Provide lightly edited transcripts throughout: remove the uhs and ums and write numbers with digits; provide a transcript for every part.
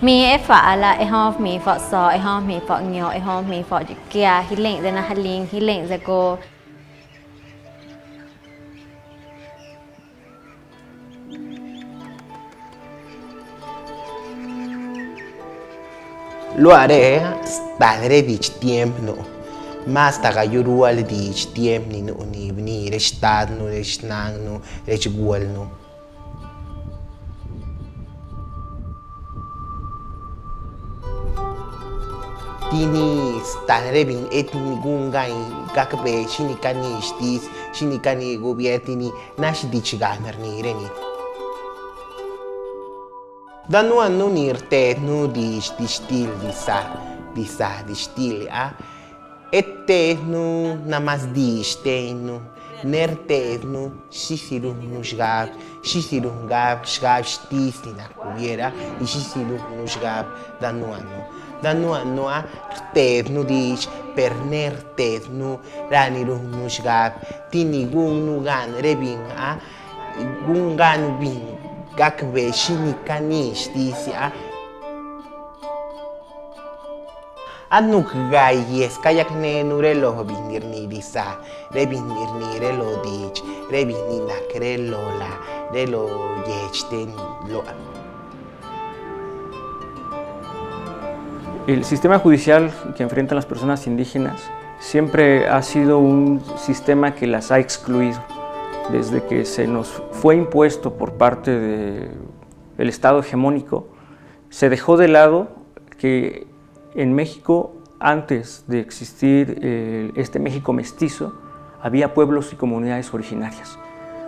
มีไอ้ฝาละไอ้ห้องมีฝาซอไอ้ห้องมีฝาเงียวไอ้ห้องมีฝาจุกเกียฮิเล่งเจนะฮัลลิงฮิเล่งเจโกLuare stare dic tiemp no. Mas taga yurual dic tiemp ni no ni restad no restnang no rechgual no. Tini stare bin etni gungai kakbe shinikani stis shinikani gobiertini nash dic gamer ni reni. Danu anno nirte nu di stil di stil a ette nu namas di stenu nerte nu sisiru nu shgab shgab stis na kubiera y sisiru nu shgab danu anno a te nu di per nerte nu raniru nu shgab tini gun nu gan rebin a gungan bin gakbe shinikani stisia anuk gayes kayak ne nurelo binir ni disa rebinir ni relo dich rebini nakrelo la relo yechten lo. El sistema judicial que enfrentan las personas indígenas siempre ha sido un sistema que las ha excluido. Desde que se nos fue impuesto por parte del Estado hegemónico, se dejó de lado que en México, antes de existir este México mestizo, había pueblos y comunidades originarias.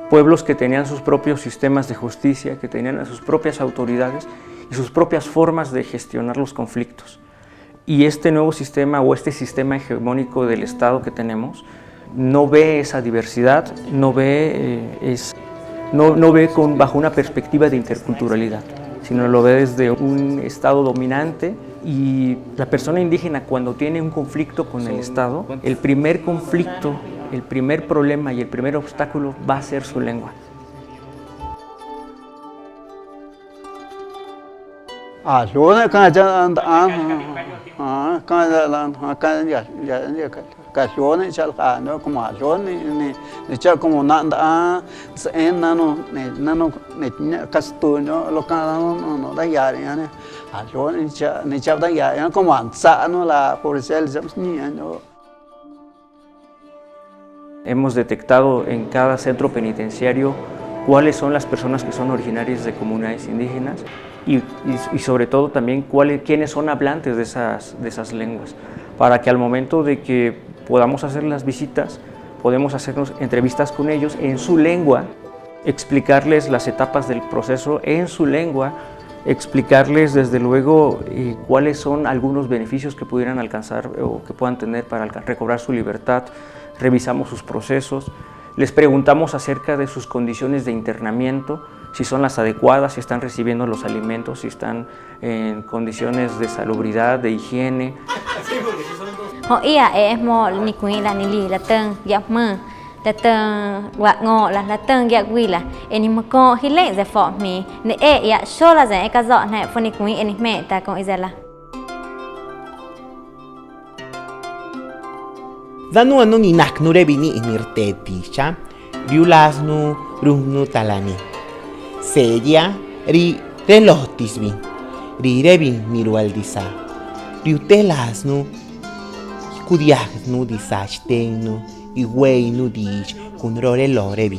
Pueblos que tenían sus propios sistemas de justicia, que tenían a sus propias autoridades y sus propias formas de gestionar los conflictos. Y este nuevo sistema o este sistema hegemónico del Estado que tenemos no ve esa diversidad, no ve bajo una perspectiva de interculturalidad, sino lo ve desde un Estado dominante. Y la persona indígena, cuando tiene un conflicto con el Estado, el primer conflicto, el primer problema y el primer obstáculo va a ser su lengua. Cachorro chalca no como ajón ni cha como nanda en nano castuño lo cada no da ya ne ajón ni cha da ya como anza no la policía no. Hemos detectado en cada centro penitenciario cuáles son las personas que son originarias de comunidades indígenas y sobre todo también quiénes son hablantes de esas lenguas, para que al momento de que podamos hacer las visitas, podemos hacernos entrevistas con ellos en su lengua, explicarles las etapas del proceso en su lengua, explicarles desde luego cuáles son algunos beneficios que pudieran alcanzar o que puedan tener para recobrar su libertad. Revisamos sus procesos, les preguntamos acerca de sus condiciones de internamiento, si son las adecuadas, si están recibiendo los alimentos, si están en condiciones de salubridad, de higiene. Họ ia mo ni kui la ni li la teng ya mơ la teng wa ngo la teng ya gui la eni mo ko hi le ze fo mi ne ya sho la ze ka zo na fo ni kui eni me ta ko izela. Danu anno ni nak nu rebini inirteti cha riulasnu ruhnu talani sedia ri relotis bin ri rebin nirualdisa riutelasnu kudiak nu di sachten nu i wei nu dich kun relore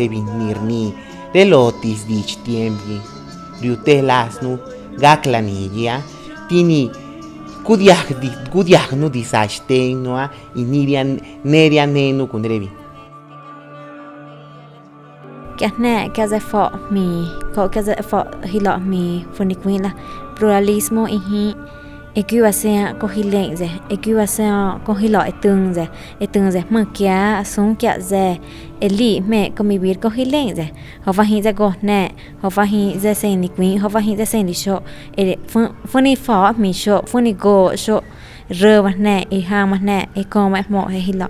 bin nirni relotis dich tiembi riutelas nu gaklanilla tini kudiak nu di sachten nu i nerian nenu kun rebi Kene kaze fo mi ko kaze fo hilo mi funikwila pluralismo ihi equivacia cohilenze equivacia cohilo etunze makia son kia ze eli me convivir cohilenze hovahi ze gohne hovahi ze seni queen hovahi ze seni sho funi fo mi sho funi go sho rơ ne e ha ne e ko mo he hilo